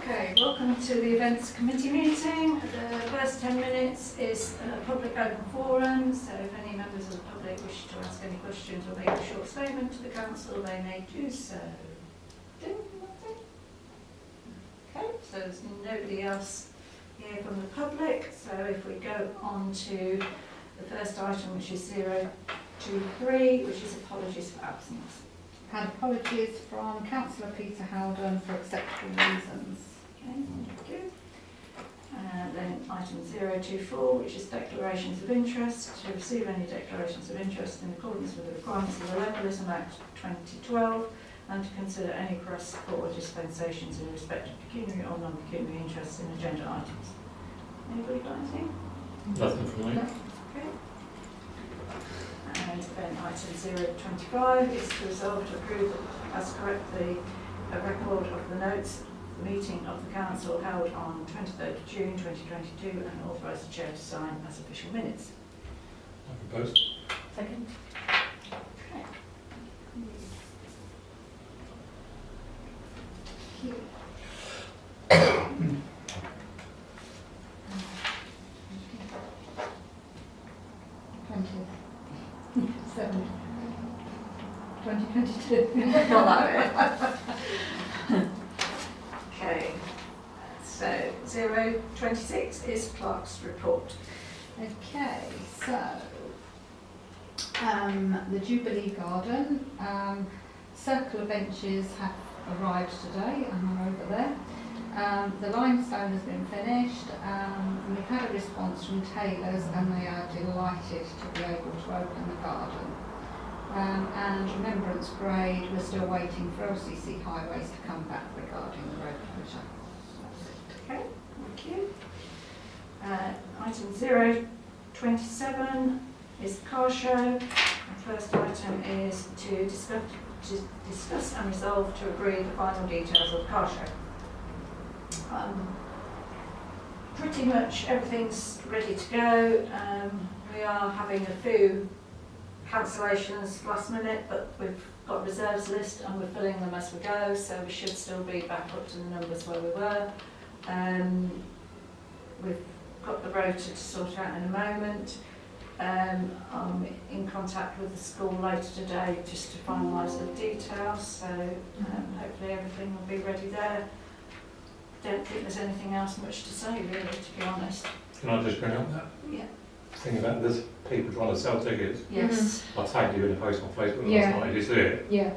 Okay, welcome to the Events Committee meeting. The first 10 minutes is a public open forum, so if any members of the public wish to ask any questions or make a short statement to the council, they may do so. Okay, so there's nobody else here from the public, so if we go on to the first item, which is 023, which is apologies for absence. Had apologies from Councillor Peter Howden for acceptable reasons. Okay, thank you. Then item 024, which is declarations of interest. To receive any declarations of interest in accordance with the requirements of the Levelism Act 2012 and to consider any requests for dispensations in respect of pecuniary or non-pecuniary interests in agenda items. Anybody got anything? Nothing from me. No? Okay. And then item 025 is to resolve to approve as correctly a record of the notes of the meeting of the council held on 23rd of June 2022 and authorise the chair to sign as official minutes. I propose. Second. Okay. 2022. Not that bit. Okay, so 026 is clerk's report. Okay, so the Jubilee Garden, circular benches have arrived today and are over there. The limestone has been finished. We've had a response from tailors and they are delighted to be able to open the garden. And remembrance grade, we're still waiting for LCC Highways to come back regarding the road closure. Okay, thank you. Item 027 is the car show. The first item is to discuss and resolve to agree the final details of the car show. Pretty much everything's ready to go. We are having a few cancellations last minute, but we've got a reserves list and we're filling them as we go, so we should still be back up to the numbers where we were. We've got the rota to sort out in a moment. I'm in contact with the school later today just to finalise the details, so hopefully everything will be ready there. Don't think there's anything else much to say really, to be honest. Can I just bring up that thing about this people trying to sell tickets? Yes. I tagged you in a post on Facebook Yeah. last night. Did you see it? Yeah.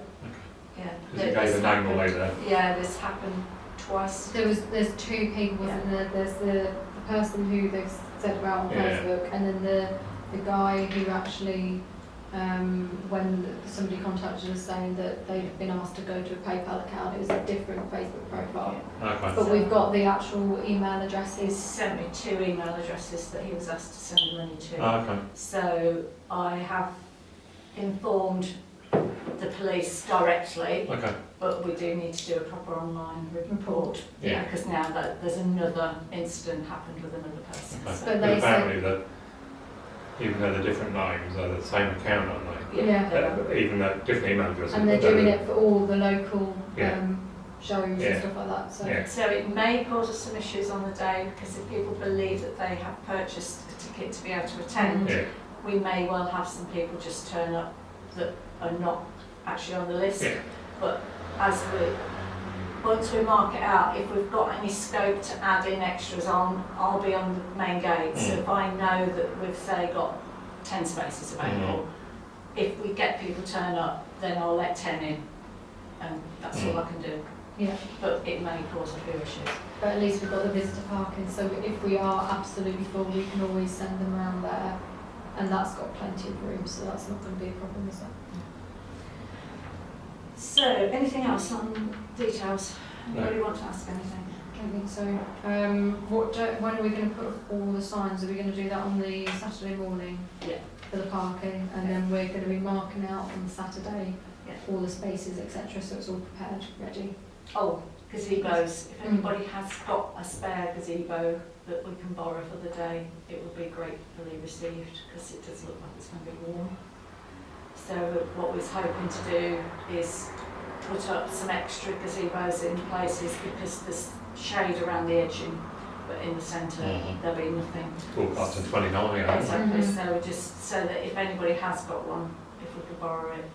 Yeah. Because it gave a name away there. Yeah, this happened twice. There's two people, wasn't there? There's the person who they've said about on Facebook, and then the guy who actually, when somebody contacted us saying that they'd been asked to go to a PayPal account, it was a different Facebook profile. Okay. But we've got the actual email He's addresses. sent me 2 email addresses that he was asked to send the money to. Okay. So I have informed the police directly, Okay. but we do need to do a proper online report. Yeah. Because now that there's another incident happened with another person. Okay. So, But But they apparently that even though they're different names, they're the same account, aren't they? Yeah. they are. Even though different email addresses. And they're but doing it for all the local Yeah. shows Yeah. and stuff like that. So Yeah. So it may cause us some issues on the day because if people believe that they have purchased a ticket to be able to attend, Yeah. we may well have some people just turn up that are not actually on the list. Yeah. But once we mark it out, if we've got any scope to add in extras on, I'll be on the main gate. So if I know that we've say got 10 spaces available, if we get people turn up, then I'll let 10 in, and that's all I can do. yeah. But it may cause a few issues. But at least we've got the visitor parking, so if we are absolutely full, we can always send them around there, and that's got plenty of room, so that's not going to be a problem, is it? So, anything else on details? No. Anybody want to ask anything? I don't think so. When are we going to put up all the signs? Are we going to do that on the Saturday morning? Yeah. For the parking, and then we're going to be marking out on the Saturday Yeah. all the spaces, etc. So it's all prepared, ready. Oh, gazebos. If anybody has got a spare gazebo that we can borrow for the day, it would be gratefully received because it does look like it's going to be warm. So what we're hoping to do is put up some extra gazebos in places because shade around the edging, but in the centre there'll be nothing. Forecast in 29, yeah. Exactly, so just so that if anybody has got one, if we could borrow it,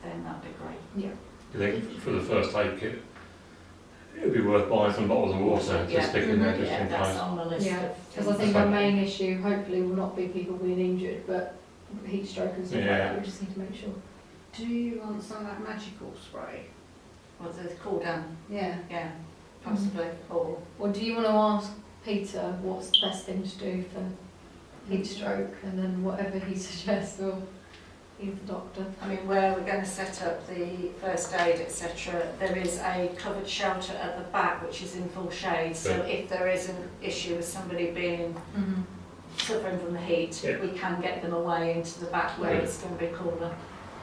then that'd be great. Yeah. Do you think for the first aid kit, it would be worth buying some bottles of water to stick in there just Yeah, in that's case? on the list Yeah, of because I things. think our main issue hopefully will not be people being injured, but heat stroke and stuff like Yeah. that. We just need to make sure. Do you want some of that magical spray? Well, the cool down, Yeah. yeah, possibly, or Or do you want to ask Peter what's the best thing to do for heat stroke, and then whatever he suggests, or he's the doctor. I mean, where we're going to set up the first aid, etc., there is a covered shelter at the back which is in full shade, so Good. if there is an issue with somebody being suffering from the heat, Yeah. we can get them away into the back where Good. it's going to be cooler.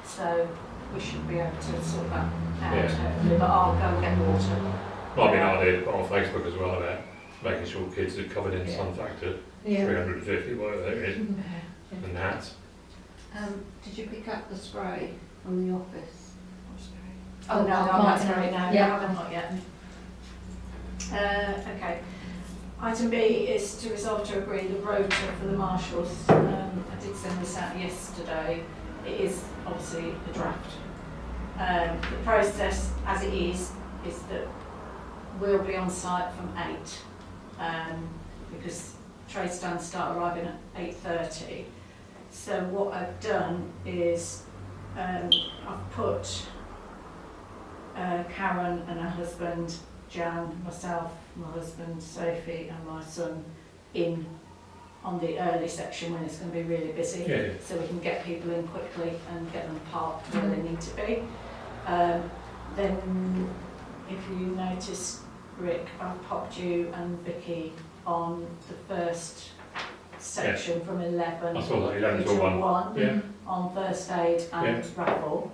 So we should be able to sort that out, Yeah. hopefully, but I'll go and get the water. Might be an idea to put on Facebook as well about making sure kids are covered in Yeah. sun factor, Yeah. 350, whatever it is, Yeah. and hats. Did you pick up the spray from the office? Oh, no, I that's can't right, no, Yeah. I haven't, not yet. Okay. Item B is to resolve to agree the rota for the marshals. I did send this out yesterday. It is obviously a draft. The process as it is that we'll be on site from 8, because trade stands start arriving at 8:30. So what I've done is I've put Karen and her husband, Jan, myself, my husband, Sophie and my son in on the early section when it's going to be really busy, Yeah, yeah. so we can get people in quickly and get them parked where they need to be. Then if you notice, Rick, I've popped you and Vicky on the first section from 11 I saw that 11 till 1. Yeah, on first aid and raffle,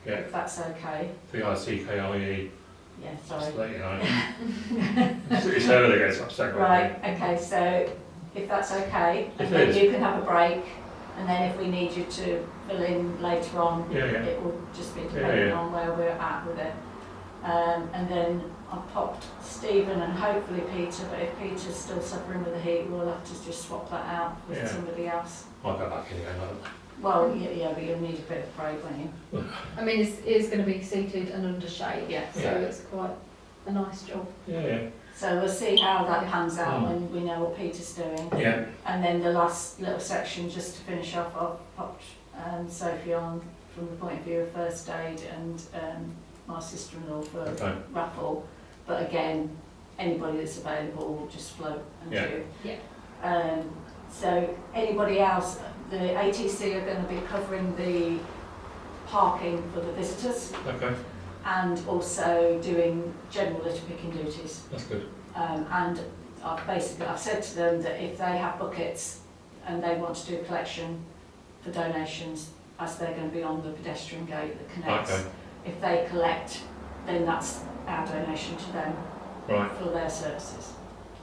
yeah. if that's okay. VICKIE, Yeah, just sorry. to let you know. It's her that gets upset. Right, okay, so if that's okay, It and then is. you can have a break, and then if we need you to fill in later on, Yeah, yeah. it will just be depending yeah. on where we're at with it. And then I've popped Stephen and hopefully Peter, but if Peter's still suffering with the heat, we'll have to just swap that out with Yeah. somebody else. I'll go back anyway, like, Well, yeah, but you'll need a bit of break, won't you? I mean, it is going to be seated and under shade, Yeah. so Yeah. it's quite a nice job. yeah, So we'll see how that pans out Mm. when we know what Peter's doing. yeah. And then the last little section, just to finish off, I've popped Sophie on from the point of view of first aid and my sister-in-law for Okay. raffle. But again, anybody that's available will just float and Yeah. do. Yeah. So anybody else, the ATC are going to be covering the parking for the visitors Okay, and also doing general litter picking duties. that's good. And I've said to them that if they have buckets and they want to do collection for donations, as they're going to be on the pedestrian gate that connects, Okay, if they collect, then that's our donation to them right. for their services.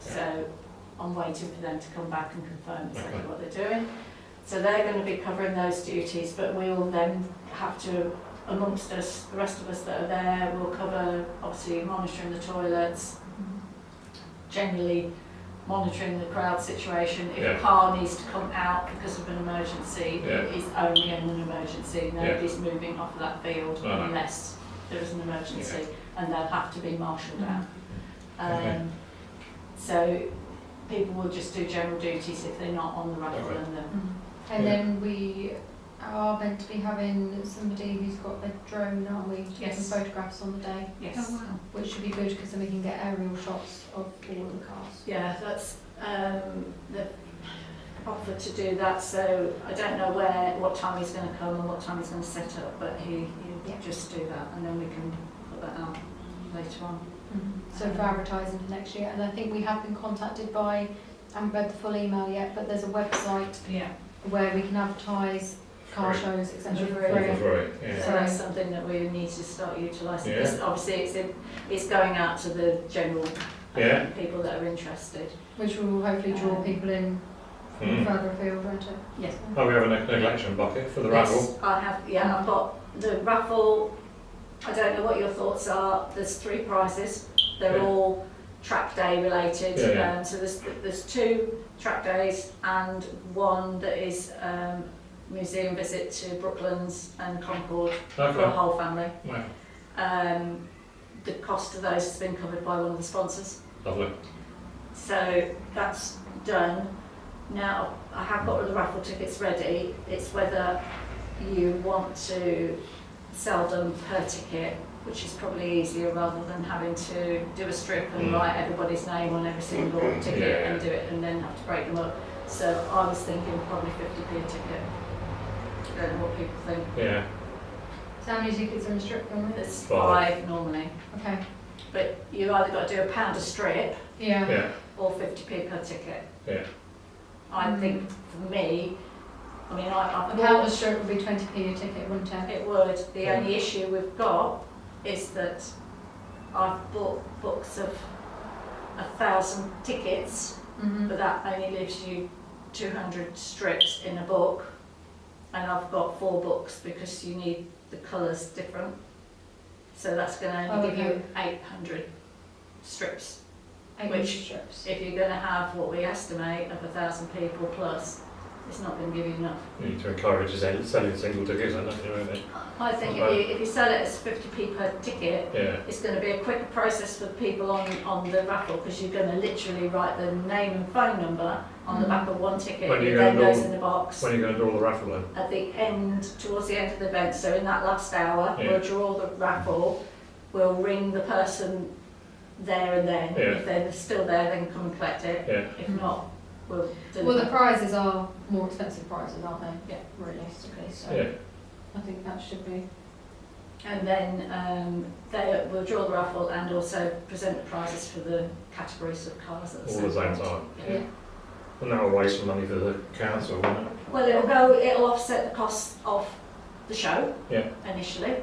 Yeah. So I'm waiting for them to come back and confirm exactly Okay. what they're doing. So they're going to be covering those duties, but we will then have to, amongst us, the rest of us that are there, will cover obviously monitoring the toilets, generally monitoring the crowd situation. If Yeah. a car needs to come out because of an emergency, Yeah. it is only an emergency. Nobody's moving off of that field No, no. unless there is an emergency, and they'll have to be marshalled out. Okay. So people will just do general duties if they're not on the raffle Okay. and the And Yeah. then we are meant to be having somebody who's got a drone, aren't we? Taking Yes. photographs on the day, yes. Oh, wow. which should be good because then we can get aerial shots of all of the cars. Yeah, that's the offer to do that. So I don't know what time he's going to come and what time he's going to set up, but he'll Yeah. just do that, and then we can put that out later on. So for advertising for next year, and I think we have been contacted by, I haven't read the full email yet, but there's a website Yeah. where we can advertise car Free. shows, etc. For for free. free. For free, yeah. So that's something that we need to start utilising. Yeah. Because obviously it's going out to the general Yeah. people that are interested. Which will hopefully draw people in from Mm. further afield, won't it? Yes. Oh, we have a neglection bucket for the raffle. Yes, I have, yeah, I've got the raffle. I don't know what your thoughts are. There's 3 prizes. They're Yeah. all track day related. Yeah, yeah. So there's 2 track days and one that is museum visit to Brooklands and Concord for a Okay. whole family. Wow. The cost of those has been covered by one of the sponsors. Lovely. So that's done. Now I have got the raffle tickets ready. It's whether you want to sell them per ticket, which is probably easier rather than having to do a strip and write everybody's name on every single ticket and do it and then have to break them up. So I was thinking probably 50p a ticket. I don't know what people think. Yeah. So how many tickets are in the strip normally? There's 5. 5 normally. Okay. But you've either got to do £1 a strip Yeah. Yeah. or 50p per ticket. Yeah. I think for me, I mean, I've A pound a strip would be 20p a ticket, wouldn't it? It would. The only issue we've got is that I've bought books of 1,000 tickets, Mm-hmm. but that only leaves you 200 strips in a book, and I've got 4 books because you need the colours different. So that's going to only give you 800 strips. 800 which- strips. If you're going to have what we estimate of 1,000 people plus, it's not going to give you enough. You need to encourage selling single tickets, don't you, really? I think if you sell it as 50p per ticket, Yeah. it's going to be a quicker process for people on the raffle because you're going to literally write the name and phone number on the back of one ticket. When are you It then gonna goes do- in the box When are you going to draw the raffle then? at the end, towards the end of the event. So in that last hour, Yeah. we'll draw the raffle. We'll ring the person there and then. Yeah. If they're still there, then come and collect it. Yeah. If not, we'll deliver. Well, the prizes are more expensive prizes, aren't they? Yeah. Realistically, so Yeah. I think that should be. And then they will draw the raffle and also present the prizes for the categories of cars at the All at the same point. time. Yeah. And that'll waste some money for the council, won't it? Well, it'll offset the cost of the show Yeah. initially.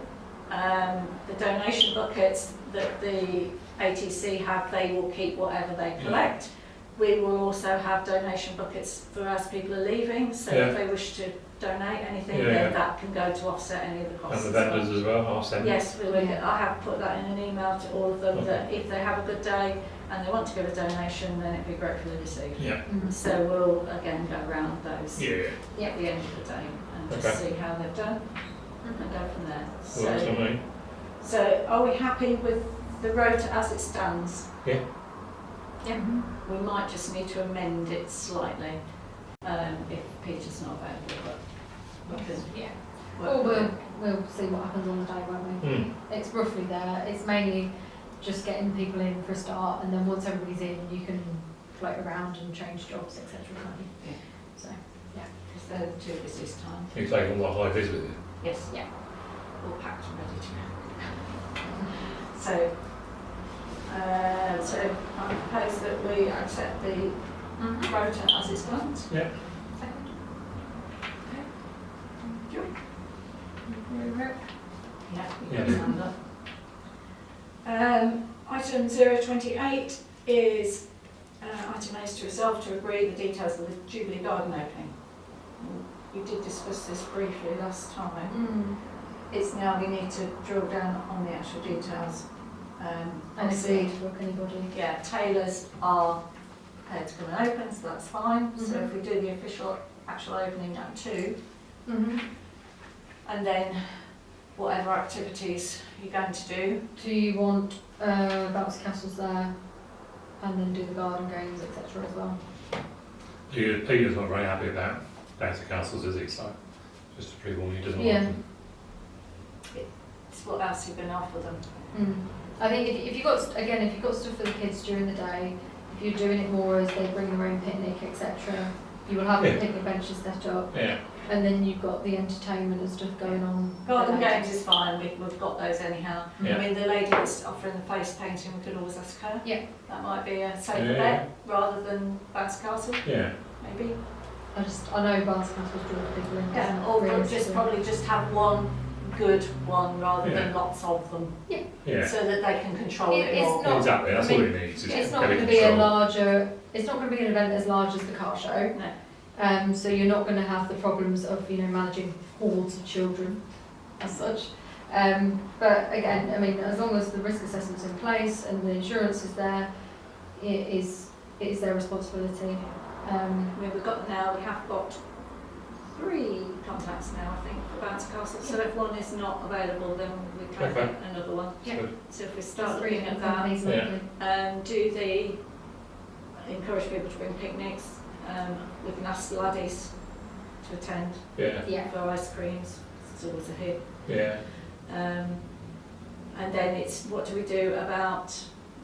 The donation buckets that the ATC have, they will keep whatever they collect. We will also have donation buckets for as people are leaving, so Yeah. if they wish to donate anything, Yeah, then yeah. that can go to offset any of the And costs. the as well. vendors as well, I'll send. Yes, we will. Yeah. I have put that in an email to all of them, Okay. that if they have a good day and they want to give a donation, then it'd be gratefully received. Yeah. So we'll again go around those Yeah. at the end of the day and just Okay. see how they've done and go from there. Well, that's So, for me. so are we happy with the rota as it stands? Yeah. Yeah. We might just need to amend it slightly if Peter's not available, but we can Yeah. work Or with it. we'll see what happens on the day, won't we? Mm. It's roughly there. It's mainly just getting people in for a start, and then once everybody's in, you can float around and change jobs, etc. can't you? Yeah. So Because they're the 2 busiest times. You take all the high vis with you. Yes. Yeah. All packed and ready to go. So I propose that we accept the rota as it stands. Yeah. Yeah, we Yeah. can stand up. Item 028 is item A is to resolve to agree the details of the Jubilee garden opening. We did discuss this briefly last time. It's now we need to drill down on the actual details. And if we Obviously, need to book anybody. yeah, tailors are prepared to come and open, so that's fine. So if we do the actual opening at 2, and then whatever activities you're going to do. Do you want bouncy castles there, and then do the garden games, etc. as well? Peter's not very happy about bouncy castles, is he? So just to pre-warn you, doesn't Yeah. want them. It's what else you're going to offer them. I think if you've got stuff for the kids during the day, if you're doing it more as they bring their own picnic, etc., you will have the Yeah. picnic benches set up, Yeah. and then you've got the entertainment and stuff going on. Garden games is fine, we've got those anyhow. Yeah. I mean, the lady that's offering the face painting, we could always ask her. Yeah. That might be a safer Yeah. bet rather than bouncy castle, Yeah. maybe. I know bouncy castles draw people in. Yeah, doesn't it, or realistically? probably just have one good one rather than Yeah. lots of them, Yeah. so that they can control it It's more. not- Exactly, that's I mean, all it needs. Is It's not get it going to be a controlled. larger. It's not going to be an event as large as the car show. No. So you're not going to have the problems of managing hordes of children, as such. But again, I mean, as long as the risk assessment's in place and the insurance is there, it is their responsibility. I mean, we have got 3 contacts now, I think, for Bounce Castle. So if one is not available, then we can Okay. get another one. Yeah. So if we There's start 3 looking at different that, companies Yeah. locally. do the encourage people to bring picnics. We can ask the laddies to attend Yeah, Yeah. for ice creams. It's always a hit. yeah. And then it's what do we do about?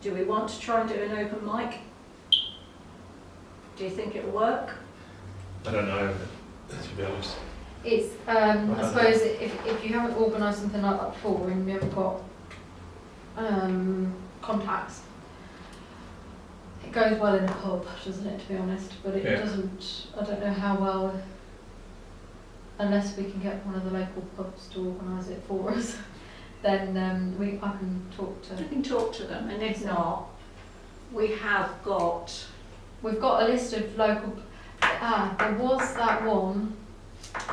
Do we want to try and do an open mic? Do you think it'll work? I don't know, to be honest. It's, I suppose if you haven't organised something like that before and you haven't got contacts, it goes well in a pub, doesn't it, to be honest? But it Yeah. doesn't, I don't know how well, unless we can get one of the local pubs to organise it for us, then I can talk to... We can talk to them, and if not, we've got a list of local... there was that one,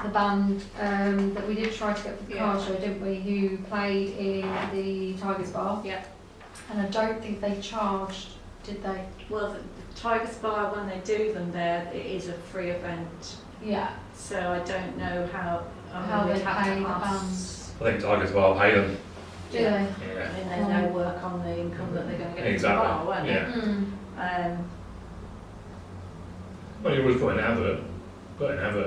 the band that we did try to get for the car show, didn't we, who played in the Tigers Bar. Yeah. And I don't think they charged, did they? Well, the Tigers Bar, when they do them there, it is a free event. Yeah. So I don't know how They we'd have pay to the ask. I think Tigers Well pay them. Do Yeah. they? Yeah. And then they work on the income that they're going to get Exactly. from the bar, won't Yeah. they? Well, you always put an advert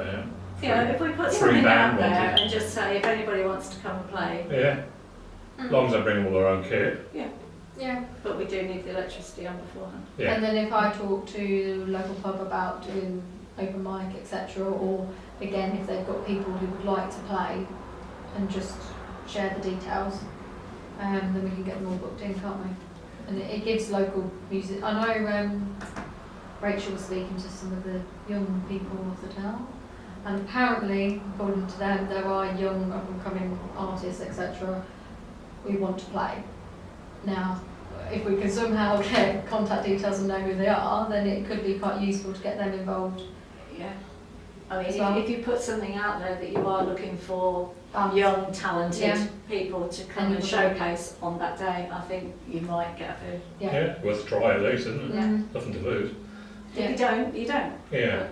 out. Yeah, if we put Free something band out there wanted. and just say if anybody wants to come and play, Yeah, as long as they bring all their own kit. Yeah. but we do need the electricity on beforehand. Yeah. And then if I talk to the local pub about doing open mic, etc., or again, if they've got people who would like to play and just share the details, then we can get them all booked in, can't we? And it gives local music. I know Rachel was speaking to some of the young people of the town, and apparently, according to them, there are young up-and-coming artists, etc., who want to play. Now, if we can somehow get contact details and know who they are, then it could be quite useful to get them involved. Yeah. I mean, As well. if you put something out there that you are looking for young, talented Yeah. people to come and Anybody. showcase on that day, I think you might get a few. Yeah, worth a try at least, isn't it? Yeah. Nothing to lose. If Yeah. you don't, you don't. Yeah.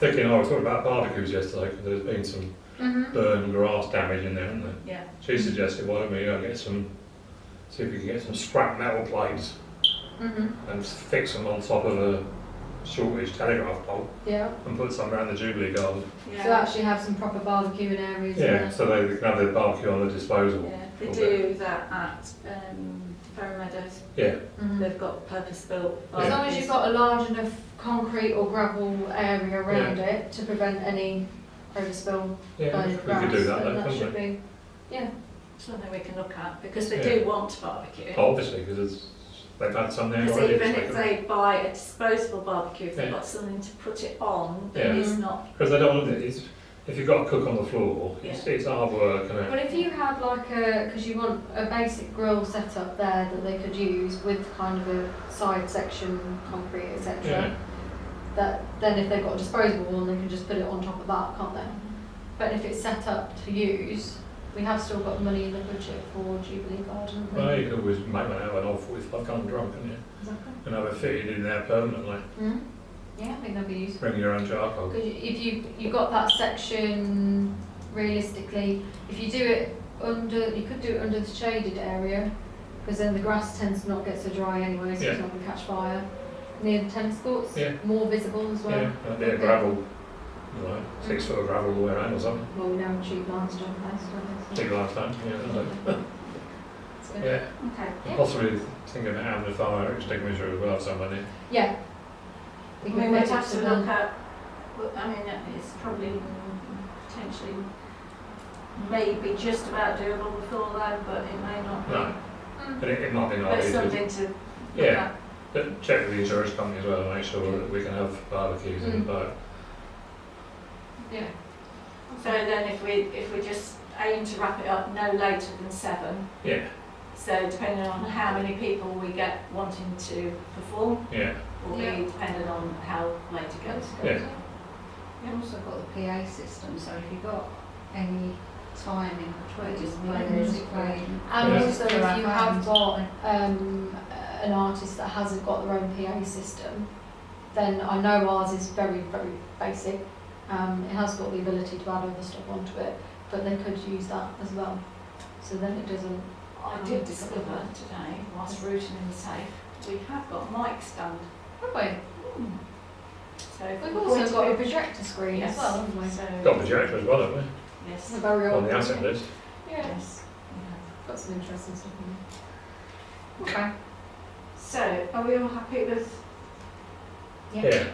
Vicky and I were talking about barbecues yesterday because there's been some Mm-hmm. burn grass damage in there, hasn't there? Yeah. She suggested, why don't we go get see if we can get some scrap metal plates Mm-hmm. and fix them on top of a shortage telegraph pole Yeah. and put some around the Jubilee garden. Yeah. So actually have some proper barbecuing areas. Yeah, so they can have their barbecue on the disposal. Yeah, they Or do that at Ferry Meadows. Yeah, Mhm. They've got purpose-built As long as you've got a large enough concrete or gravel area around it to prevent any overspill yeah, by we grass, could do that, then then, that should couldn't we? be. Yeah. something we can look at, because they Yeah. do want to barbecue. Obviously, because they've had some there Because already. even so if they buy a disposable barbecue, if they've Yeah. got something to put it on, that Yeah. is not. Because they don't want to, if you've got to cook on the floor, it's hard work, isn't it? But if you had like because you want a basic grill set up there that they could use with kind of a side section, concrete, etc. Yeah. That then if they've got a disposable one, they can just put it on top of that, can't they? But if it's set up to use, we have still got money in the budget for Jubilee Garden. haven't we? Well, you could always make one out of an old 45-gun drum, couldn't you? Exactly. And have it fitted in there permanently. Mm. Yeah, I think that'd be useful. Bring your own charcoal. Because if you've got that section, realistically, if you do it under, you could do it under the shaded area, because then the grass tends to not get so dry anyway, so Yeah. it's not going to catch fire. Near the tennis courts, Yeah. more visible as well. Yeah, and a bit of gravel, 6 foot of gravel all the way around or something. Well, we know cheap limestone place, don't we? So Big lifetime, yeah, that's it. it's good. Yeah, Okay. Yeah. possibly thinking about having a fire extinguisher as well, if somebody. Yeah. I We mean, can we'd fit it have to to the- look at, well, I mean, it's probably potentially maybe just about doable before then, but it may not be. No. But it might be But nice. it's something to look Yeah. at. But check with the insurance company as well and make sure that we can have barbecues in the boat. Yeah. So then if we just aim to wrap it up no later than 7, Yeah, so depending on how many people we get wanting to perform, yeah, will Yeah. be dependent on how late it goes. yeah. You've also got the PA system, so if you've got any time in between, Just play play music music. playing. And Yeah. also if you have got an artist that hasn't got their own PA system, then I know ours is very, very basic. It has got the ability to add other stuff onto it, but they could use that as well. So then it doesn't. I did discover today, whilst rooting in the safe, we have got a mic stand. Have we? So if We've we're also going to got a be- projector screen Yes. as well, haven't we? So, Got a projector as well, haven't we? yes. It's a very On old the asset list. Yeah, Yes. got some interesting stuff in there. Okay. So, are we all happy with Yeah. Yeah.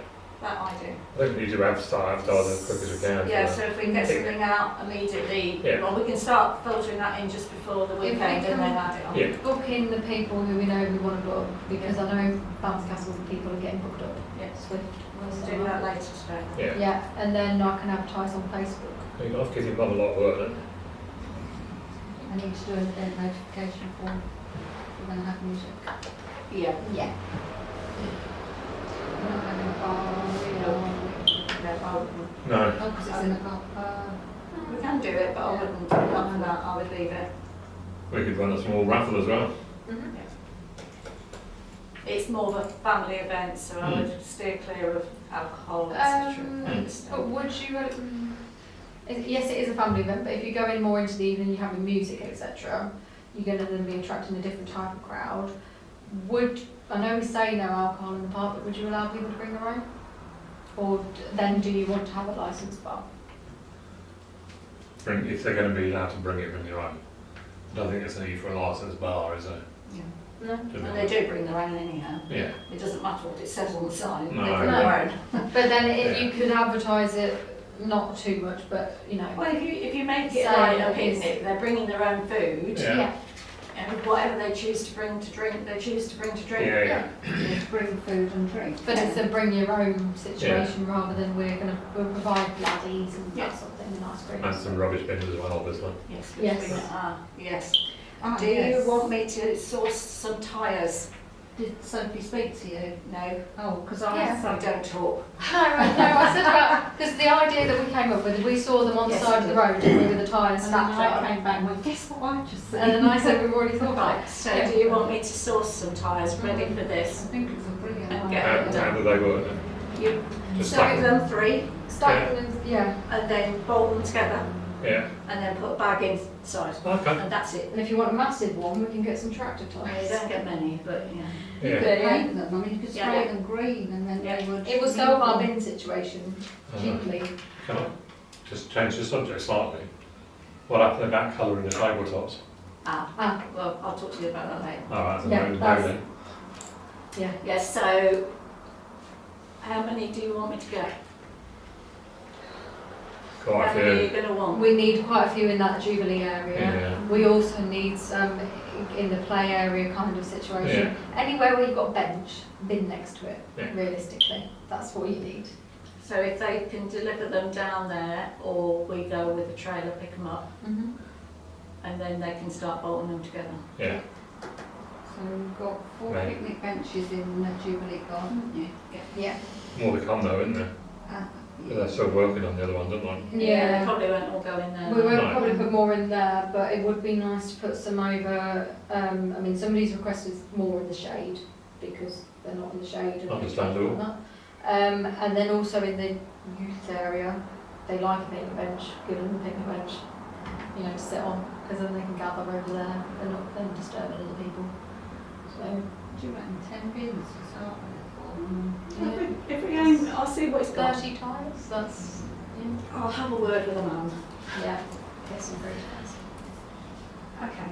that idea? I think we need to start advertising as quick as we can. Yeah, for so if we can get something out immediately, Yeah. well, we can start filtering that in just before the we weekend can- and then add it on. Yeah. Book in the people who we know we want to book, because I know Bounce Castle people are getting booked up. Yes. Swift. We'll do that later today. Yeah. Yeah, and then I can advertise on Facebook. You got to give your mum a lot of work, don't you? I need to do an event notification form. We're going to have music. Yeah. Yeah. We're not having a bar, I wouldn't. No. Oh, because it's in a bar. We can do it, but I wouldn't do that for that. I would leave it. We could run a small raffle as well. Mm-hmm. It's more of a family event, so I would steer clear of alcohol, etc. But would you? Yes, it is a family event, but if you go in more into the evening, you're having music, etc., you're going to then be attracting a different type of crowd. I know we say no alcohol in the park, but would you allow people to bring their own? Or then do you want to have a licensed bar? If they're going to be allowed to bring their own. I don't think there's a need for a licensed bar, is there? No. To be And they honest. do bring their own anyhow. Yeah. It doesn't matter what it says on the sign, No. they bring No. their own. But then if Yeah. you could advertise it, not too much, but you know. Well, if you make it Say like a that it's- picnic, they're bringing their own food, Yeah. and whatever they choose to bring to drink, they choose to bring to drink. Yeah, yeah. Just bring food and drink. But it's a bring your own situation rather than we'll provide laddies and Yeah. that sort of thing and ice cream. And some rubbish bins as well, obviously. Yes. Yes. Yes. Ah, Do yes. you want me to source some tyres? Did Sophie speak to you? No, Oh, because Yeah. I don't talk. No, I said about, because the idea that we came up with, we saw them on the Yes, side of the road and with the tyres And then snapped I on. came back and went, guess what I just said? And then I said, we've already thought about Right, it. so do you want me to source some tyres ready for I this? think it's a brilliant And idea. get How do they work? You Just So stack stack them. them 3 Stack them in, yeah. and then bolt them together Yeah. and then put a bag inside. Okay. And that's it. And if you want a massive one, we can get some tractor You tyres. don't get many, but yeah. You Yeah. could Yeah. paint them. I mean, you could Yeah. spray them green and then Yeah. they would. It will solve our bin situation cheaply. Can I just change the subject slightly? What happened about colouring the tabletops? Ah, Well, I'll talk to you about that later. Oh, that's a Yeah, no that's- then. yeah. Yes, so how many do you want me to get? Quite How a many are few. you going to want? We need quite a few in that Jubilee area. Yeah. We also need some in the play area kind of situation. Anywhere where you've got a bench, bin next to it, Yeah. realistically. That's what you need. So if they can deliver them down there, or we go with a trailer, pick them up, and then they can start bolting them together. Yeah. So we've got 4 Right. picnic benches in the Jubilee garden, haven't you? Yeah. More to come though, isn't there? But they're still working on the other ones, aren't they? Yeah. They probably won't all go in there. We won't Right. probably put more in there, but it would be nice to put some over. I mean, somebody's requested more in the shade because they're not in the shade. and Understandable. whatnot. And then also in the youth area, they like a picnic bench. Give them a picnic bench, you know, to sit on, because then they can gather over there and not then disturbing other people. So Do you reckon 10 bins to start with? If we aim, I'll see what it's got. 30 tiles. That's I'll have a word with the man. yeah. Get some free tiles. Okay.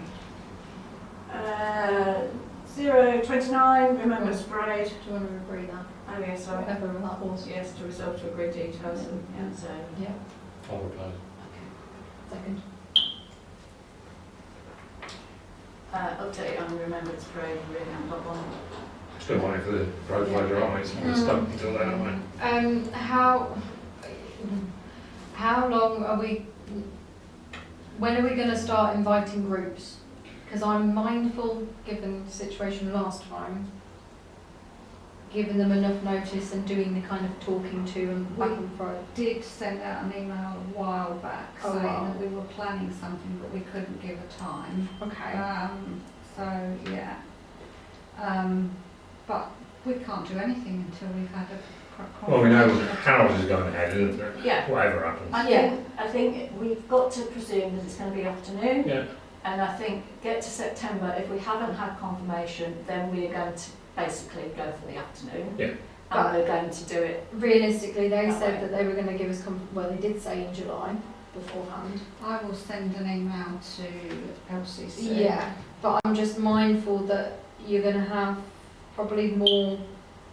029, Remembrance Parade. Do you want to agree that? Oh yeah, sorry. Whatever that was. Yes, to resolve to agree details and, yeah, so. Yeah. I'll propose. Second. Update on Remembrance Parade, we really haven't got one. Still waiting for the road closure, aren't we? So we're stuck until then, aren't we? How long are we? When are we going to start inviting groups? Because I'm mindful, given the situation last time, giving them enough notice and doing the kind of talking to and back and forth. Did send out an email a while back Oh, saying wow. that we were planning something but we couldn't give a time. Okay. So yeah. But we can't do anything until we've had a Well, we know confirmation. Harold is going ahead, isn't it? Yeah. Whatever happens. I think we've got to presume that it's going to be afternoon. Yeah. And I think get to September, if we haven't had confirmation, then we're going to basically go for the afternoon. Yeah. And we're going to do it. Realistically, they That said way. that they were going to give us, well, they did say in July beforehand. I will send an email to LCC. Yeah, but I'm just mindful that you're going to have probably more.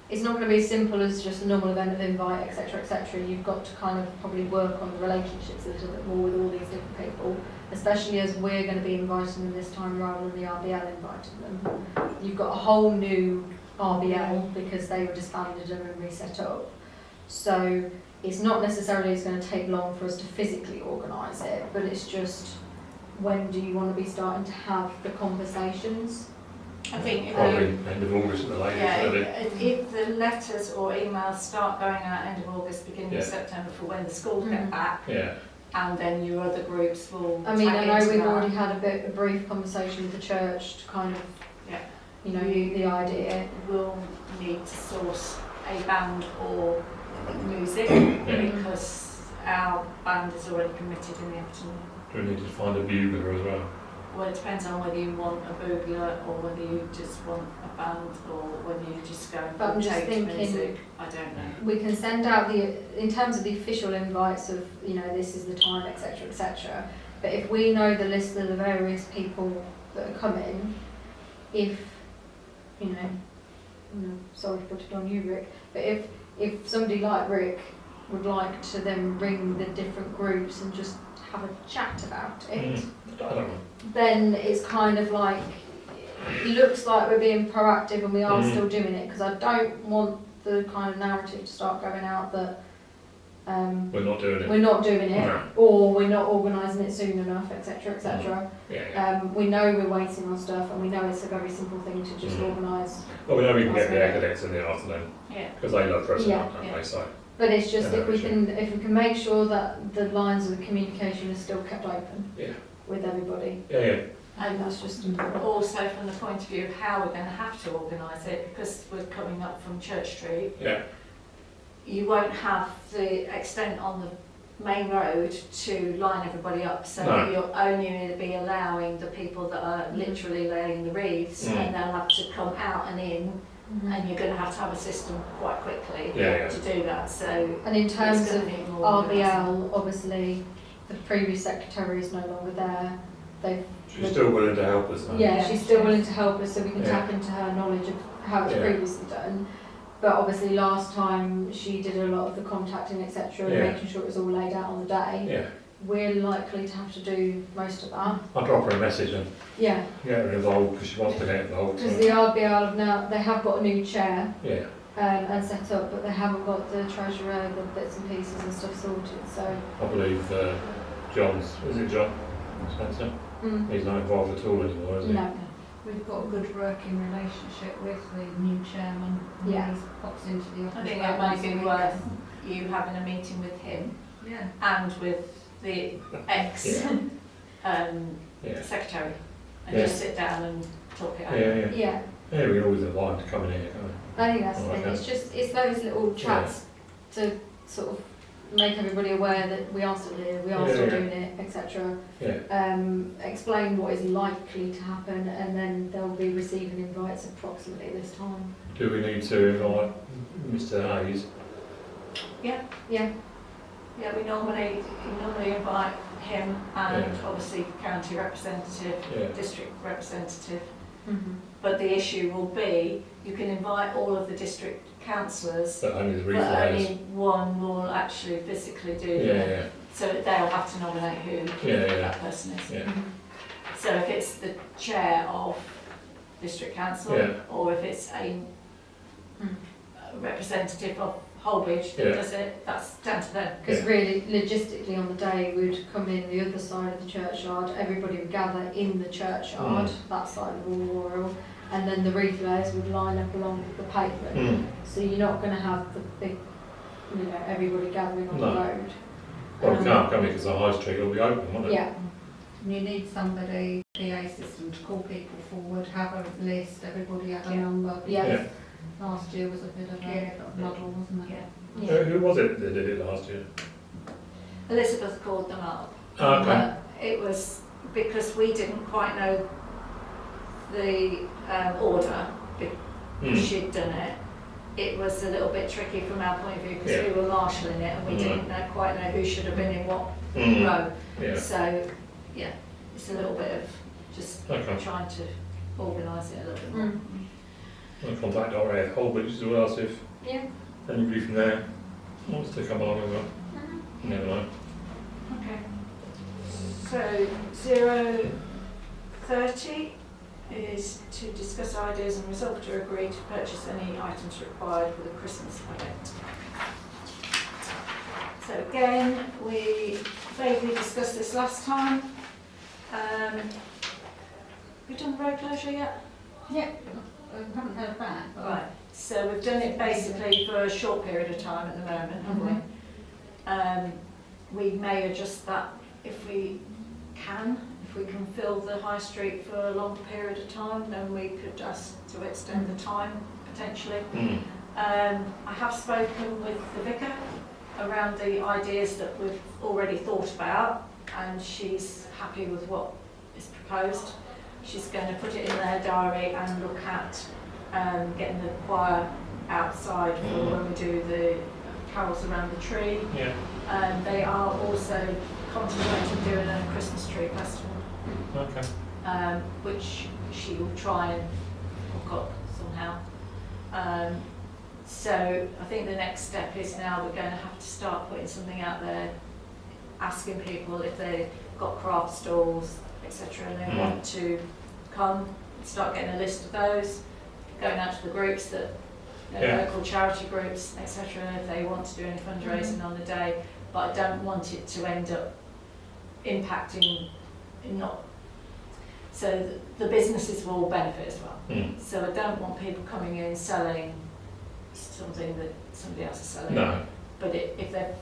It's not going to be as simple as just a normal event of invite, etc., etc. You've got to kind of probably work on the relationships a little bit more with all these different people, especially as we're going to be inviting them this time rather than the RBL inviting them. You've got a whole new RBL because they were disbanded and reset up. So it's not necessarily it's going to take long for us to physically organise it, but it's just when do you want to be starting to have the conversations? I think if Probably end of August at the latest, really. if the letters or emails start going out end of August, beginning of Yeah. September for when the schools get back, Yeah. and then your other groups will I mean, I tag know into we've that. already had a brief conversation with the church to kind of, Yeah. you know, the idea. We'll need to source a band or music because our band is already committed in the afternoon. Do we need to find a bugler as well? Well, it depends on whether you want a bugler or whether you just want a band or whether you just go But I'm for just taped thinking- music. I don't know. We can send out in terms of the official invites of, you know, this is the time, etc., etc. But if we know the list of the various people that are coming, if, you know, sorry to put it on you, Rick, but if somebody like Rick would like to then ring the different groups and just have a chat about it, I don't know. then it's kind of like, it looks like we're being proactive and we are Mhm. still doing it, because I don't want the kind of narrative to start going out that We're not doing it. we're not doing it, No. or we're not organising it soon enough, etc., etc. Yeah. We know we're waiting on stuff, and we know it's a very simple thing to just Mhm. organise. Well, we know we can get the academics in the afternoon Yeah. because they love dressing Yeah. up, don't Yeah. they? So, But it's just Yeah, if we actually. can make sure that the lines of communication are still kept open yeah. with everybody, Yeah. and that's just important. Also from the point of view of how we're going to have to organise it, because we're coming up from Church Street, Yeah. you won't have the extent on the main road to line everybody up, so No. you'll only be allowing the people that are literally laying the wreaths, Mm. and they'll have to come out and in, and you're going to have a system quite quickly Yeah. to do that. So And in it's terms going of to need more organising. RBL, obviously, the previous secretary is no longer there. They've, She's still willing to help us. Though. yeah, she's still willing to help us, so we can Yeah. tap into her knowledge of how it's Yeah. previously done. But obviously, last time she did a lot of the contacting, etc., and Yeah. making sure it was all laid out on the day. Yeah. We're likely to have to do most of that. I'll drop her a message and Yeah, get her involved because she wants to get involved. because So. the RBL have now, they have got a new chair Yeah. and set up, but they haven't got the treasurer, the bits and pieces and stuff sorted. So, I believe John's, is it John Spencer? He's not involved at all anymore, is he? no. We've got a good working relationship with the new chairman. Yeah. He pops into the office. I think about it might once a be week. worth you having a meeting with him Yeah. and with the ex Yeah. secretary and Yeah. just sit down and talk it Yeah, over. yeah. Yeah, Yeah, we can always invite him to come in here, can't we? I think that's the Oh, thing. okay. It's just, it's those little chats to sort of make everybody aware that we are still here, we are Yeah, still yeah. doing it, etc. Yeah. Explain what is likely to happen, and then they'll be receiving invites approximately this time. Do we need to invite Mr. Hayes? Yeah, Yeah, we normally invite him and Yeah. obviously county representative, Yeah. district representative. mm-hmm. But the issue will be, you can invite all of the district councillors, But only the but reflays. only one will actually physically do Yeah, it. yeah. So they'll have to nominate who Yeah, yeah. that person is. Yeah. So if it's the chair of district council, Yeah. or if it's a representative of Holbridge that Yeah. does it, that's down to them. Because really, logistically on the day, we'd come in the other side of the churchyard, everybody would gather in the churchyard, that side of the memorial, and then the wreath layers would line up along the pavement. Mm. So you're not going to have the big, you know, everybody gathering on No. the road. Well, we can't, can we? Because the high street will be open, won't it? Yeah. You need somebody, PA system, to call people forward, have a list, everybody had a Yeah. number. Yeah. Yeah. Last year was a bit of Yeah. a muddle, wasn't it? Yeah. Who was it that did it last year? Elizabeth called them up. Okay. But it was because we didn't quite know the order, because Hmm. she'd done it. It was a little bit tricky from our point of view because Yeah. we were marshalling it and we Mm. didn't quite know who should have been in what Hmm. row. Yeah. So, yeah, it's a little bit of just Okay. trying to organise it a little bit more. Mm. I'll contact our Holbridge as well, see if Yeah. anybody from there wants to come along as well. Mhm. Never know. Okay. So 030 is to discuss ideas and resolve to agree to purchase any items required for the Christmas event. So again, we vaguely discussed this last time. We've done road closure yet? Yeah, I haven't heard back. But Right, so we've done it basically for a short period of time at the moment, haven't we? We may adjust that if we can fill the high street for a longer period of time, then we could ask to extend the time potentially. Hmm. I have spoken with the vicar around the ideas that we've already thought about, and she's happy with what is proposed. She's going to put it in their diary and look at getting the choir outside for when we do the carols around the tree. Yeah. They are also contemplating doing a Christmas tree festival, Okay. which she will try and hook up somehow. So I think the next step is now we're going to have to start putting something out there, asking people if they've got craft stalls, etc., and they want to come, start getting a list of those, going out to the groups that, local charity groups, etc., if they want to do any fundraising on the day. But I don't want it to end up impacting, not, so the businesses will all benefit as well. Hmm. So I don't want people coming in selling something that somebody else is selling. No. But if they're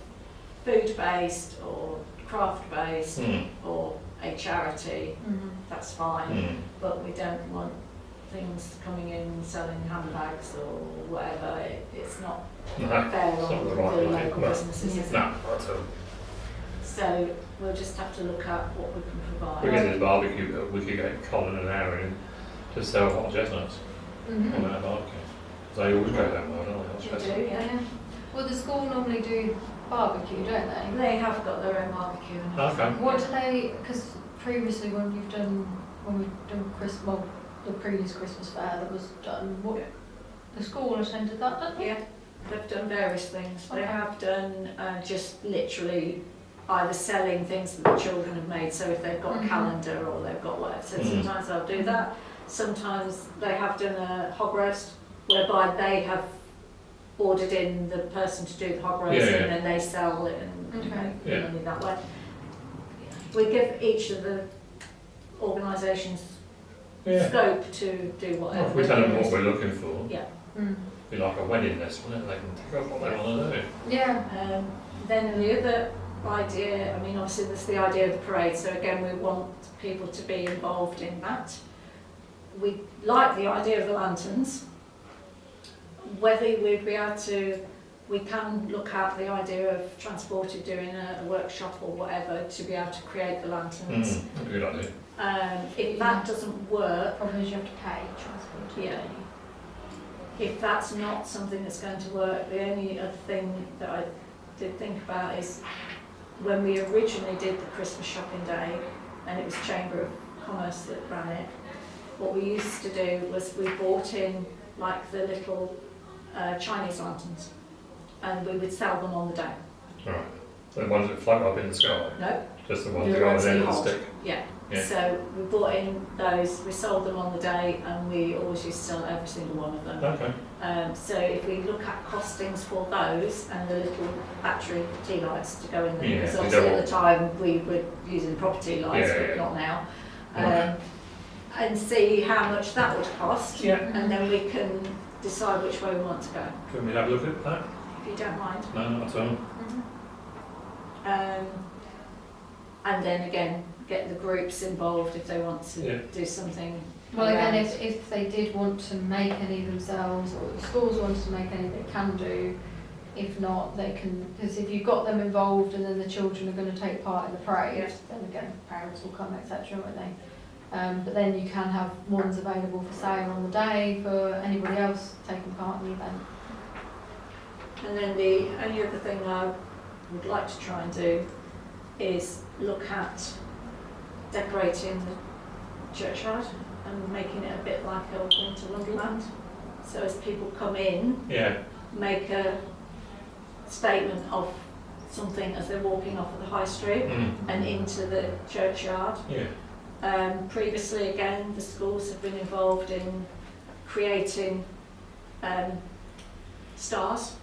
food-based or craft-based or a charity, Mhm. that's fine. Hmm. But we don't want things coming in selling handbags or whatever. It's not No. fair It's on not the the right way. local No. businesses, is it? No. That's a So we'll just have to look at what we can we provide. get this barbecue, we could get Colin and Aaron to sell hot chestnuts Mhm. on that barbecue. They always go down well, don't they? Hot They chestnuts. do, yeah. Yeah. Well, the school normally do barbecue, don't they? They have got their own barbecue. And everything. Okay. What do they? Because previously, when we've done Christmas, well, the previous Christmas fair that was done, what the school attended that, didn't they? Yeah, they've done various things. They Okay. have done just literally either selling things that the children have made, so if they've got a Mhm. calendar or they've got whatever, so Mhm. sometimes they'll do that. Sometimes they have done a hog roast, whereby they have ordered in the person to do the hog roast Yeah, yeah. and then they sell it and Okay. make Yeah. money that way. We give each of the organisations Yeah. scope to do whatever. Well, if we tell them what they we're looking for, Yeah. Mm. be like a wedding list, wouldn't it? They can pick up what they want to do. Yeah. Then the other idea, I mean, obviously there's the idea of the parade, so again, we want people to be involved in that. We like the idea of the lanterns. Whether we'd be able to, we can look at the idea of transported doing a workshop or whatever to be able to create the lanterns. That's a good idea. If that doesn't work, Problem is you have to pay transport. Yeah. if that's not something that's going to work, the only other thing that I did think about is when we originally did the Christmas shopping day, and it was Chamber of Commerce that ran it, what we used to do was we bought in like the little Chinese lanterns, and we would sell them on the day. Right. The ones that float up in the sky, No, just the ones The that go on ones the end you of the hold. stick. yeah. Yeah. So we bought in those, we sold them on the day, and we always used to sell every single one of them. Okay. So if we look at costings for those and the little battery tea lights to go in them, Yeah, because you obviously don't at the time we were using proper tea lights, Yeah, but yeah. not now. Right. And see how much that would cost, Yeah. and then we can decide which way we want to go, Can we have a look at that? if you don't mind. No, not at all. Mhm. And then again, get the groups involved if they want to Yeah. do something. Well, again, around. if they did want to make any themselves, or the schools wanted to make any, they can do. If not, they can, because if you've got them involved and then the children are going to take part in the parade, Yeah. then again, parents will come, etc., won't they? But then you can have ones available for sale on the day for anybody else taking part in the event. And then the only other thing I would like to try and do is look at decorating the churchyard and making it a bit like a winter wonderland. So as people come in, Yeah. make a statement of something as they're walking off of the high street and into the churchyard. Yeah. Previously, again, the schools have been involved in creating stars,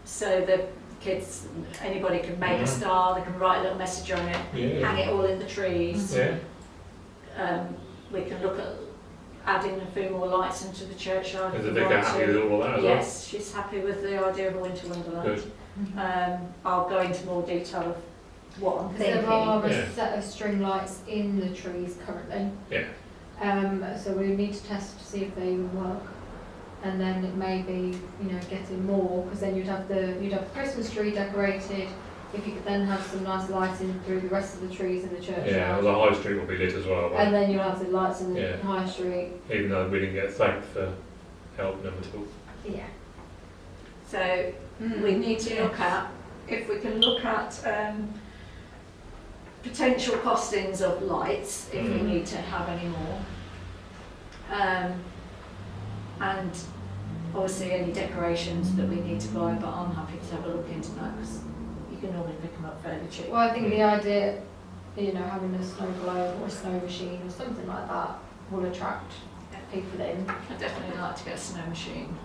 so the kids, anybody can make a star, they can write a little message on it, Yeah. hang it all in the trees. Yeah. We can look at adding a few more lights into the churchyard. Is if the we vicar want happy to. with all that as Yes, she's happy with the idea of a winter wonderland. Good. I'll go into more detail of what I'm Because thinking. there are Yeah. a set of string lights in the trees currently. Yeah. So we need to test to see if they even work. And then it may be, getting more, because then you'd have the Christmas tree decorated. If you could then have some nice lighting through the rest of the trees in the churchyard. Yeah, well, the high street will be lit as well. won't And then you'll have the lights in the Yeah. high street. it? Even though we didn't get thanked for helping them at all. Yeah. So we need to look at, if we can look at potential costings of lights, if we need to have any more. And obviously any decorations that we need to buy, but I'm happy to have a look into that because you can normally pick them up fairly cheap. Well, I think the idea, having a snow globe or a snow machine or something like that will attract people in. I'd definitely like to get a snow machine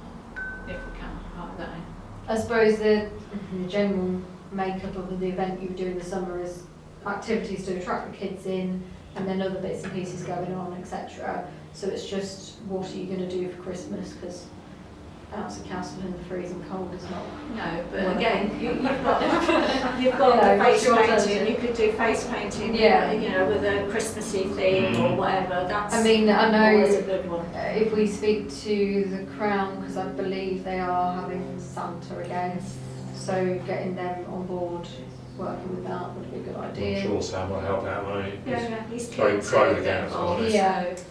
if we can, like that in. I suppose the general makeup of the event you do in the summer is activities to attract the kids in, and then other bits and pieces going on, etc. So it's just, what are you going to do for Christmas? Because bounce a castle in the freezing cold is not. No, but Well, again, you've got Yeah, the face what's painting. your You could do face painting, Yeah. with a Christmassy theme or whatever. That's I mean, I always a know good one. if we speak to the Crown, because I believe they are having Santa again, so getting them on board, working with that would be a good idea. I'm sure Sam will help out, won't he? Yeah, he's Try- keen try to with get the council, involved. honest. Yeah. So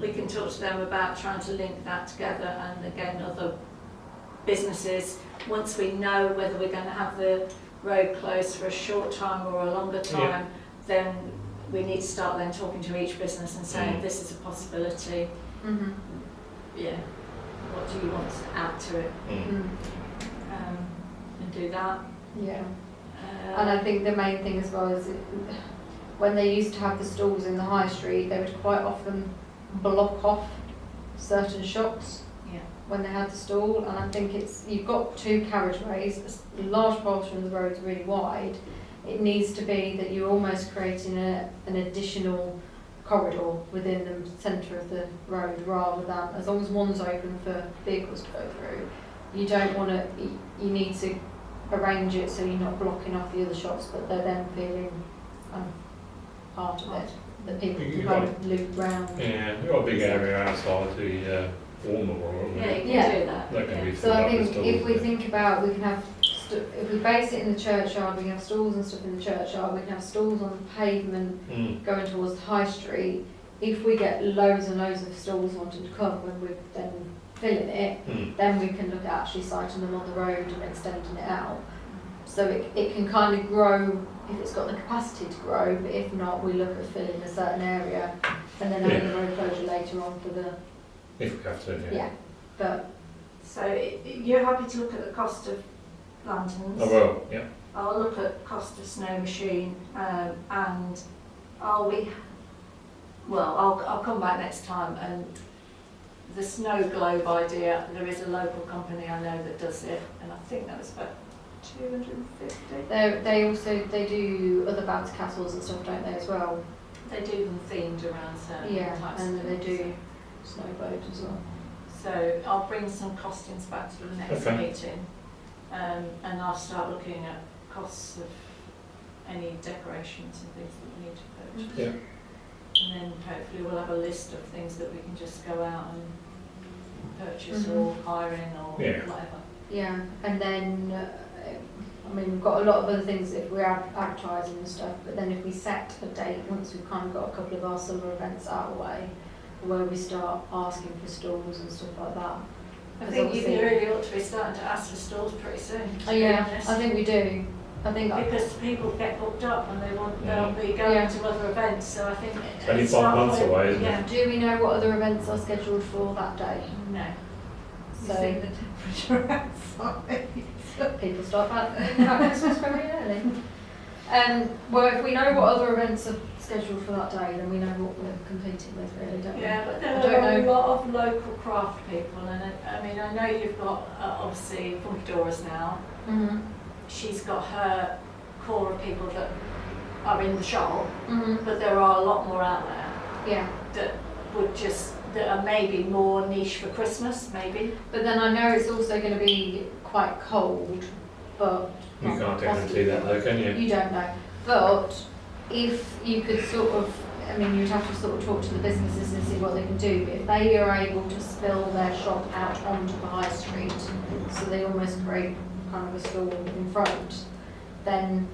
we can talk to them about trying to link that together, and again, other businesses. Once we know whether we're going to have the road closed for a short time or a longer time, then we need to start then talking to each business and saying this is a possibility. Mm-hmm. Yeah, what do you want to add to it? And do that. Yeah. And I think the main thing as well is when they used to have the stalls in the high street, they would quite often block off certain shops Yeah. when they had the stall. And I think you've got two carriageways, a large portion of the road's really wide. It needs to be that you're almost creating an additional corridor within the centre of the road, rather than, as long as one's open for vehicles to go through, you don't want to, you need to arrange it so you're not blocking off the other shops, but they're then feeling part of it, that people You can got- kind of loop round. Yeah, we've got a big area outside the warmer one. Yeah, you can Yeah. do that. That can be Yeah. So filled I up with think stalls, if we yeah. think about, we can have, if we base it in the churchyard, we can have stalls and stuff in the churchyard, we can have stalls on the pavement going towards the high street. If we get loads and loads of stalls wanting to come when we're then filling it, then we can look at actually siting them on the road and extending it out. So it can kind of grow if it's got the capacity to grow, but if not, we look at filling a certain area and then having the road closure later on for the, If we have to, yeah. yeah. But So you're happy to look at the cost of lanterns? I will, yeah. I'll look at cost of snow machine, and I'll come back next time, and the snow globe idea, there is a local company I know that does it, and I think that was about 250. they do other bounce castles and stuff, don't they, as well? They do them themed around certain Yeah, types and of they things. do snow globes as well. So I'll bring some costings back to the next Okay. meeting, and I'll start looking at costs of any decorations and things that we need to purchase. Yeah. And then hopefully we'll have a list of things that we can just go out and purchase Mhm. or hire in or Yeah. whatever. Yeah, and then, I mean, we've got a lot of other things if we're advertising and stuff, but then if we set a date, once we've kind of got a couple of our summer events out of the way, where we start asking for stalls and stuff like that. I 'Cause think you obviously- really ought to be starting to ask for stalls pretty soon, to Oh be yeah, honest. I think we do. I think, Because people get booked up and they'll be going Yeah. to other events, so I think It's only it's 5 not months really- away, isn't it? Yeah, do we know what other events are scheduled for that day? no. You So see the temperature outside. people start about Christmas very early. Well, if we know what other events are scheduled for that day, then we know what we're competing with, really, don't we? Yeah, but I there don't are a know. lot of local craft people, and I mean, I know you've got obviously Funky Dora's now. Mhm. She's got her core of people that are in the shop, Mhm. but there are a lot more out there Yeah. that are maybe more niche for Christmas, maybe. But then I know it's also going to be quite cold, but You can't guarantee that though, can you? you don't know. But if you could sort of, I mean, you'd have to sort of talk to the businesses and see what they can do. But if they are able to spill their shop out onto the high street, so they almost create kind of a stall in front, then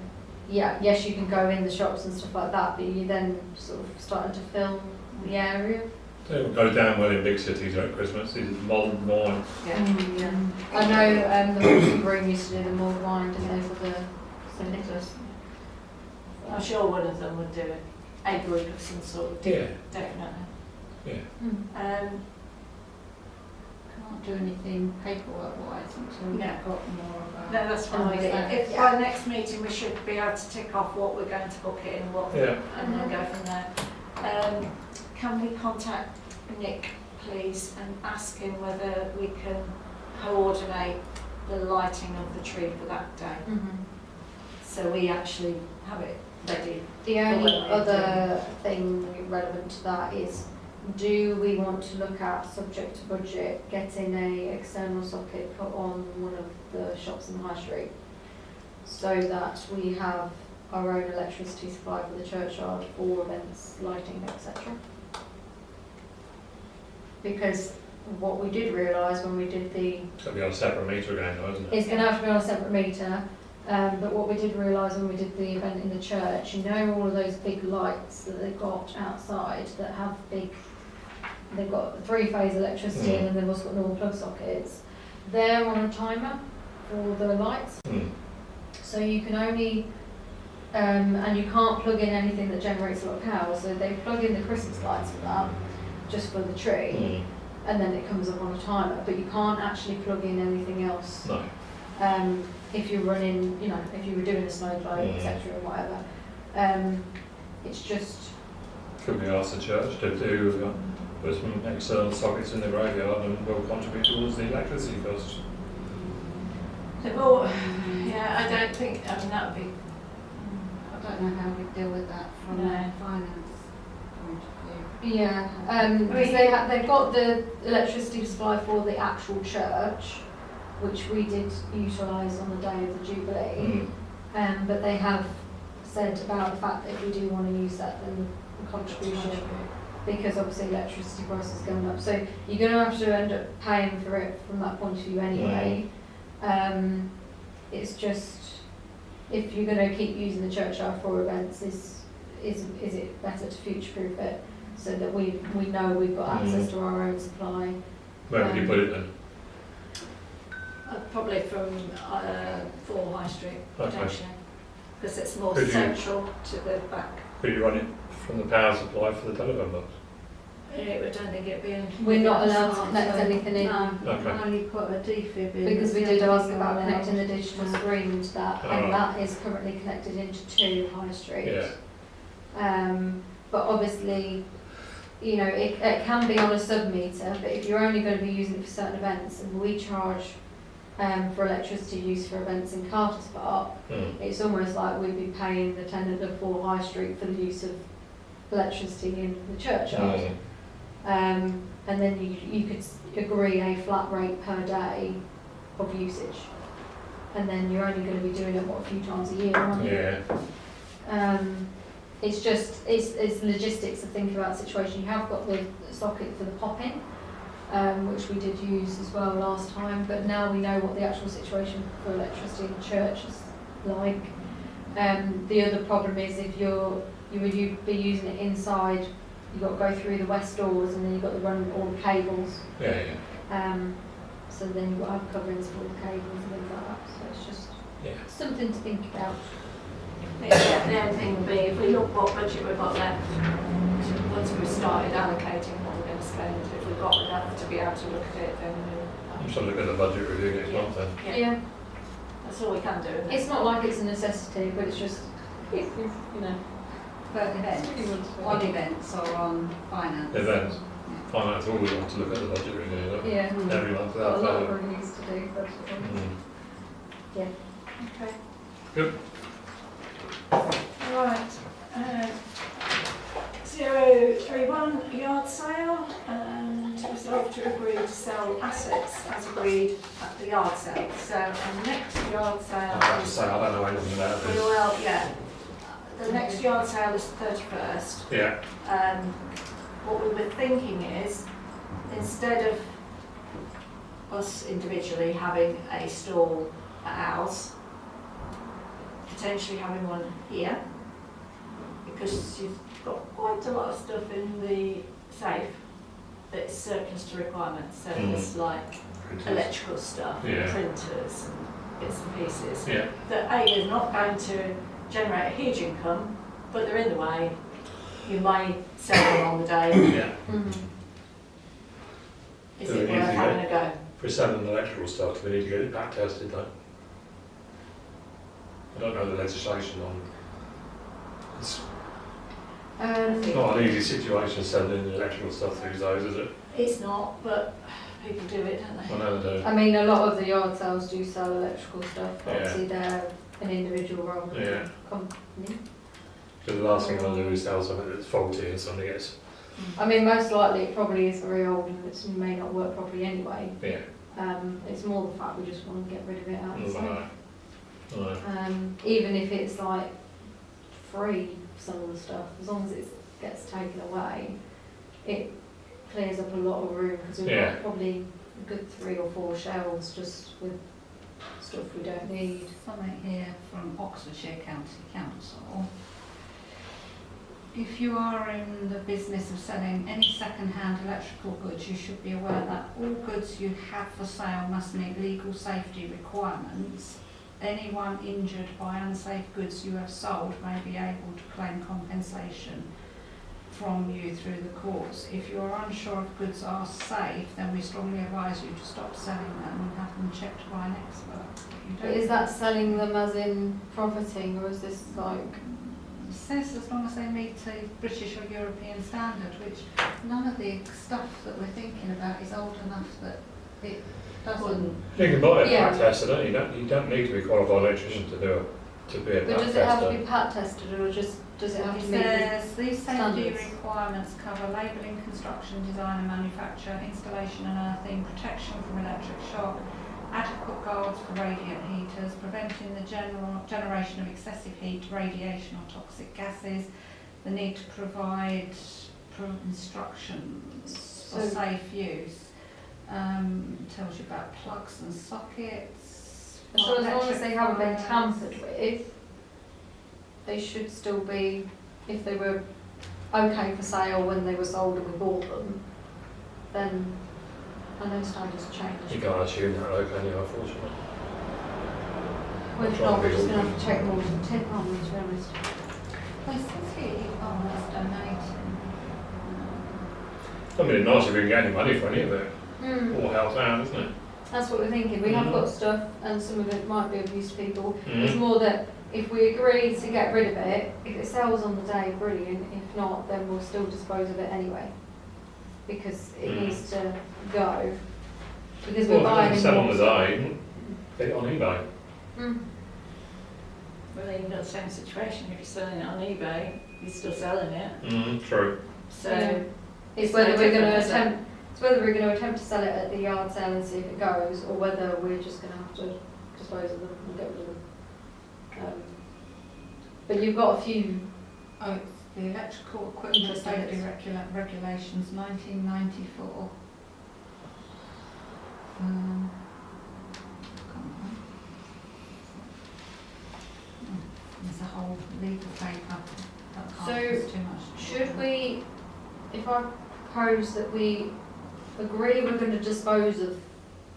yeah, yes, you can go in the shops and stuff like that, but you then sort of starting to fill the area. It will go down well in big cities at Christmas, is mulled wine. Yeah. I know the Horse and Groom used to do the mulled wine, didn't they, for the St Nicholas? I'm sure one of them would do it. A group of some sort, Yeah. definitely. Yeah. Can't do anything paperwork wise until we've No. got more of a. No, that's fine. idea. If by next meeting we should be able to tick off what we're going to book in, Yeah. and then go from there. Can we contact Nick, please, and ask him whether we can coordinate the lighting of the tree for that day? So we actually have it ready. The only when we other thing relevant to that is, do we want to look at, subject to budget, getting a external socket put on one of the shops in the high street, so that we have our own electricity supply for the churchyard for events, lighting, etc. Because what we did realise when we did the It's got to be on a separate meter again, though, isn't it? it's going to have to be on a separate meter, but what we did realise when we did the event in the church, you know, all of those big lights that they've got outside that have they've got 3-phase electricity and then they've also got normal plug sockets. They're on a timer for the lights, so you can only, and you can't plug in anything that generates a lot of power, so they plug in the Christmas lights for that, just for the tree, and then it comes up on a timer, but you can't actually plug in anything else. No. If you're running, you know, if you were doing a snow globe, etc. or whatever. It's just, Could we ask the church to do put some external sockets in the graveyard and we'll contribute towards the electricity costs? They've all, yeah, I don't think, I mean, that would be, I don't know how we deal with that from No. a finance point of view. yeah, because they've got the electricity supply for the actual church, which we did utilise on the day of the Jubilee, but they have said about the fact that if we do want to use that, then the contribution, because obviously electricity prices are going up, so you're going to have to end up paying for it from that point of view anyway. It's just, if you're going to keep using the churchyard for events, is it better to future-proof it so that we know we've got access to our own supply? Where would you put it then? probably from 4 High Street, Okay. potentially, because it's more Could you- central to the back. Could you run it from the power supply for the telephone box? I don't think it'd be in. We're not allowed to connect anything in. No, Okay. only put a defib in. Because we That's the did only ask thing about allowed. connecting the digital screen into that, and Alright. that is currently connected into 2 High Street. Yeah. But obviously, you know, it can be on a sub-meter, but if you're only going to be using it for certain events, and we charge for electricity use for events in Carter's Park, it's almost like we'd be paying the tenant of 4 High Street for the use of electricity in the churchyard. And then you could agree a flat rate per day of usage, and then you're only going to be doing it a few times a year, aren't you? Yeah. It's just, it's logistics of thinking about the situation. You have got the socket for the pop-in, which we did use as well last time, but now we know what the actual situation for electricity in the church is like. The other problem is if you would be using it inside, you've got to go through the west doors and then you've got to run all the cables. Yeah. So then you've got to have coverings for all the cables and things like that. So it's just something to think about. Yeah, the only thing would be if we look what budget we've got left, once we've started allocating what we're going to spend, if we've got enough to be able to look at it, then I'm sure look at the budget review next month then. Yeah. That's all we can do. Isn't it? It's not like it's a necessity, but it's just, you know. But events, on events or on finance? Events. Finance always want to look at the budget review, don't we? Yeah. Every month Got a without lot fail. of reviews to do, but yeah. Okay. Good. Right. 031 yard sale, and resolve to agree to sell assets as agreed at the yard sale. So our next yard I sale have to is, say, I don't know anything about this. well, yeah, the next yard sale is the 31st. Yeah. What we were thinking is, instead of us individually having a stall at ours, potentially having one here, because you've got quite a lot of stuff in the safe that's surplus to requirements. So there's like electrical stuff, Yeah. printers and bits and pieces Yeah. that A is not going to generate a huge income, but they're in the way. You may sell them on the day. Yeah. Is Do we it need worth to having a go? If we're selling electrical stuff, we need to get it back tested though. I don't know the legislation on. It's not an easy situation selling electrical stuff these days, is it? It's not, but people do it, don't they? I know they do. I mean, a lot of the yard sales do sell electrical stuff, but Yeah. obviously they're an individual rather than Yeah. a company. Because the last thing I want to do is sell something that's faulty and somebody gets. I mean, most likely it probably is very old and it may not work properly anyway. Yeah. It's more the fact we just want to get rid of it out of the Right. Right. even if it's like free, some of the stuff, as long as it gets taken away, it clears up a lot of room because we've Yeah. got probably a good 3 or 4 shelves just with stuff we don't need. Something here from Oxfordshire County Council. If you are in the business of selling any second-hand electrical goods, you should be aware that all goods you have for sale must meet legal safety requirements. Anyone injured by unsafe goods you have sold may be able to claim compensation from you through the courts. If you are unsure if goods are safe, then we strongly advise you to stop selling them and have them checked by an expert. If you But don't- is that selling them as in profiting, or is this like? It says as long as they meet a British or European standard, which none of the stuff that we're thinking about is old enough that it doesn't. You can buy a Yeah. pat tester, don't you? You don't need to be a qualified electrician to do it. To be a But pat does it have to tester. be pat tested, or just does it have It to meet? says these safety standards? requirements cover labelling, construction, design and manufacture, installation and earthing, protection from electric shock, adequate guards for radiant heaters, preventing the generation of excessive heat, radiation or toxic gases, the need to provide instructions for So- safe use. Tells you about plugs and sockets. So as long as electric they haven't been wires. tampered with, they should still be, if they were okay for sale when they were sold and we bought them, then I know standards change. You can't assume that, though, can you, unfortunately? Well, if not, we're just going to have to check them all to the tip, aren't we, to be honest? Well, it says here you can't always donate. I mean, it's nice if we can get any money for any of it. Hmm. All helps out, isn't it? That's what we're thinking. We have Mhm. got stuff and some of it might be of use to people. It's Mhm. more that if we agree to get rid of it, if it sells on the day, brilliant. If not, then we'll still dispose of it anyway. Because it needs to go. Because we're Well, if it buying doesn't in sell on more the stuff. day, get it on eBay. Mm. Well, then you've got the same situation. If you're selling it on eBay, you're still selling it. True. So Yeah. It's no whether we're going different, to is it? attempt. It's whether we're going to attempt to sell it at the yard sale and see if it goes, or whether we're just going to have to dispose of them and get rid of them. But you've got a few Oh, it's the Electrical Equipment Safety Regulations 1994. Come on. There's a whole legal paper. That So, costs too much. Should we, if I propose that we agree we're going to dispose of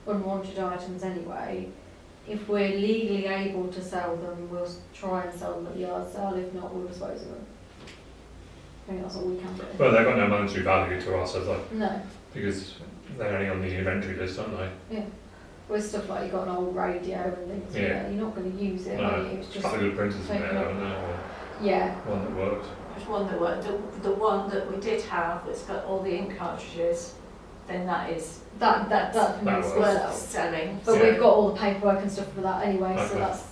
unwanted items anyway, if we're legally able to sell them, we'll try and sell them at the yard sale. If not, we'll dispose of them. I think that's all we can do. Well, they've got no monetary value to us, have they? No, Because they're only on the inventory list, aren't they? with stuff like you've got an old radio and things, Yeah. you're not going to use it, No, are you? It's It's just, got the good printers in take there, it haven't they? Or yeah, one that works. There's one that worked, the one that we did have that's got all the ink cartridges, then that is that That means works. worth well. selling. But Yeah. we've got all the paperwork and stuff for that anyway, so Okay. that's,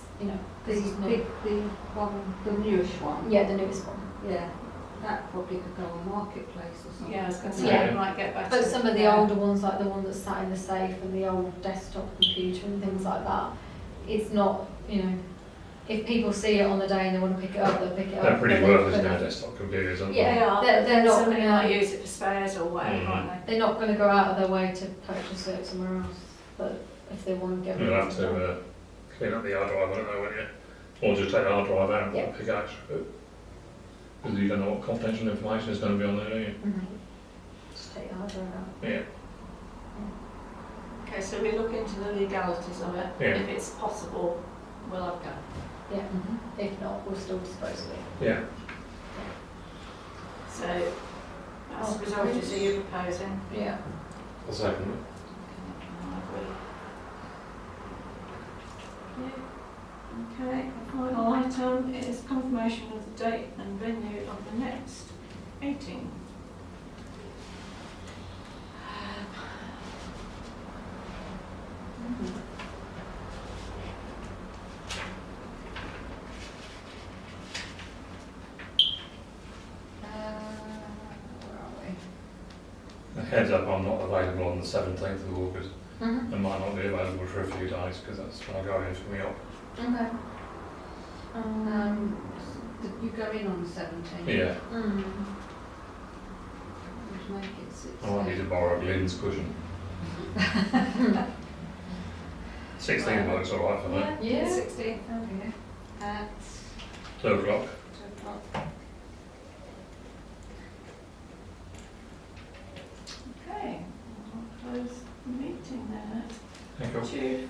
this is not, The one, the newish one. yeah, the newest one. Yeah, that probably could go on Marketplace or something. Yeah, I was going to say, Yeah. we might get better. But some of the yeah. older ones, like the one that's sat in the safe and the old desktop computer and things like that, it's not, if people see it on the day and they want to pick it up, they'll pick it up. They're pretty but worthless they're now, gonna- desktop computers, aren't Yeah. they? They are, they're but not somebody gonna- might use it for spares or whatever, Mhm. aren't They're not going to go out of their way to purchase it somewhere else, but if they want to get rid You'll of have it. to clean up the hard drive, I don't know, won't you? Or just take the hard drive out Yeah. and pick out. Because you don't know what confidential information is going to be on there, do you? Mhm. Just take the hard drive out. Yeah. they? Okay, so we look into the legalities of it. Yeah. If it's possible, we'll have a go. Yeah. If not, we'll still dispose of it. Yeah. So, that's the result is you proposing. Yeah. I'll second Okay, the final item is confirmation of the date and venue of the next meeting. Where are we? it. A heads up, I'm not available on the 17th of August. Mhm. I might not be available for a few days because that's when I go in for me up. Okay. Did you go in on the 17th? Yeah. Which make it 16. I might need to borrow Glenn's cushion. 16 works alright for me. Yeah. 16th. Oh, yeah. At 2 o'clock. 2 o'clock. Okay, I'll close the meeting then Thank you. at 2:40.